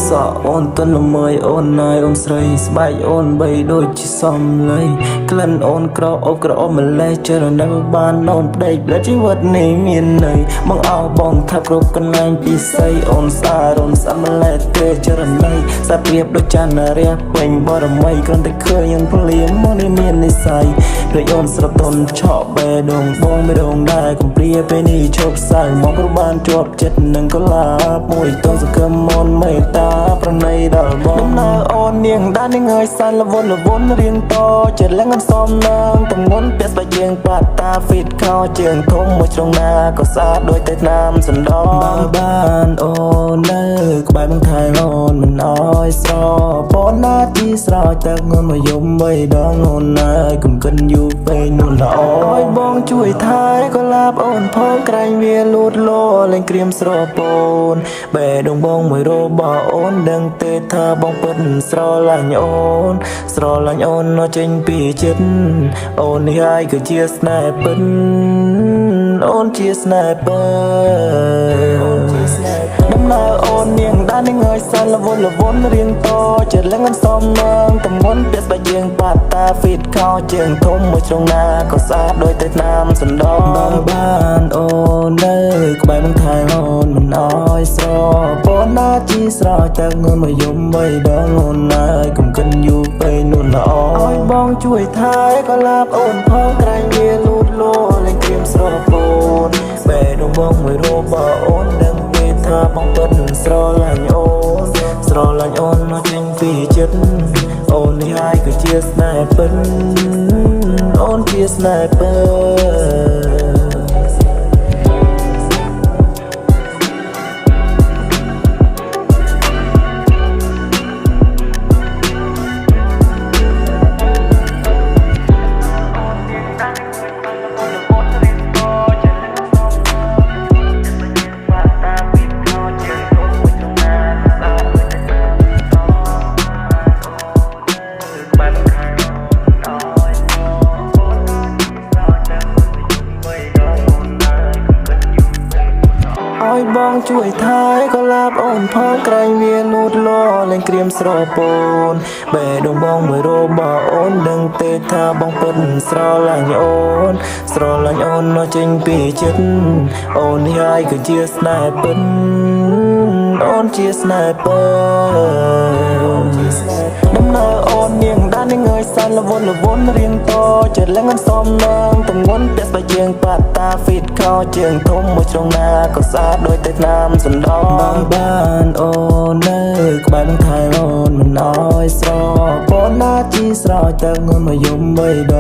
សក់អូនទុនល្មើយអូនណាយអូនស្រីស្បែកអូនបីដូចជាសំឡីក្លិនអូនក្រអូបក្រអូបម្លេះចរនៅបានអូនប្តីផ្លែជីវិតនេះមានន័យមកអោបងថាគ្រប់កន្លែងពិសីអូនស្អាតអូនស្អាតម្លេះទេចរណៃសាប្រៀបដូចចានរះពេញបរមីគ្រាន់តែឃើញយើងភ្លាមមកនេះមាននិស័យដូចអូនស្រទន់ឆក់បេះដូងបងបេះដូងដែរកំព្រាពេលនេះឈប់សាយមកព្រោះបានជាប់ចិត្តនឹងកលាបមួយតងសង្ឃឹមអូនមេត្តាប្រណីដល់បងដំណើរអូននាងដាននាងើយសានលវនរៀងតចិត្តឡើងអនសំណាងតំងន់ពាក់ស្បែកជើងប៉ាតា fit ខោជើងធំមួយជ្រុងណាក៏ស្អាតដូចតែថ្នាំសណ្ដោបើបានអូននៅក្បែរបងថៃអូនមិនអោយស្រពនណាទីស្រោចទឹកងន់មកយំបីដងអូនណាយកុំកិនយូរពេកនោះល្អអើយបងជួយថែក៏ឡាបអូនផងក្រែងវាលូតលោលេងក្រៀមស្រពោនបេះដូងបងមួយរបស់អូនដឹងទេថាបងពិតស្រឡាញ់អូនស្រឡាញ់អូននៅចេញពីចិត្តអូននេះហើយគឺជាស្នេហ៍ពិតអូនជាស្នេហ៍ពិតដំណើរអូននាងដាននាងើយសានលវនរៀងតចិត្តឡើងអនសំណាងតំងន់ពាក់ស្បែកជើងប៉ាតា fit ខោជើងធំមួយជ្រុងណាក៏ស្អាតដូចតែថ្នាំសណ្ដោបើបានអូននៅក្បែរបងថៃអូនមិនអោយស្រពនណាជីស្រោចទឹកងន់មកយំបីដងអូនណាយកុំកិនយូរពេកនោះល្អអើយបងជួយថែក៏ឡាបអូនផងក្រែងវាលូតលោលេងក្រៀមស្រពោនបេះដូងបងមួយរបស់អូនដឹងទេថាបងពិតស្រឡាញ់អូនស្រឡាញ់អូនមកចេញពីចិត្តអូននេះហើយគឺជាស្នេហ៍ពិតអូនជាស្នេហ៍ពិតឲ្យបងជួយថែក៏ឡាបអូនផងក្រែងវាលូតលោលេងក្រៀមស្រពោនបេះដូងបងមួយរបស់អូនដឹងទេថាបងពិតស្រឡាញ់អូនស្រឡាញ់អូននៅចេញពីចិត្តអូននេះហើយគឺជាស្នេហ៍ពិតអូនជាស្នេហ៍ពិតដំណើរអូននាងដាននាងើយសានលវនរៀងតចិត្តឡើងអនសំណាងតំងន់ពាក់ស្បែកជើងប៉ាតា fit ខោជើងធំមួយជ្រុងណាក៏ស្អាតដូចតែថ្នាំសណ្ដោបើបានអូននៅក្បែរបងថៃអូនមិនអោយស្រពនណាជីស្រោចទឹកងន់មកយំបីដ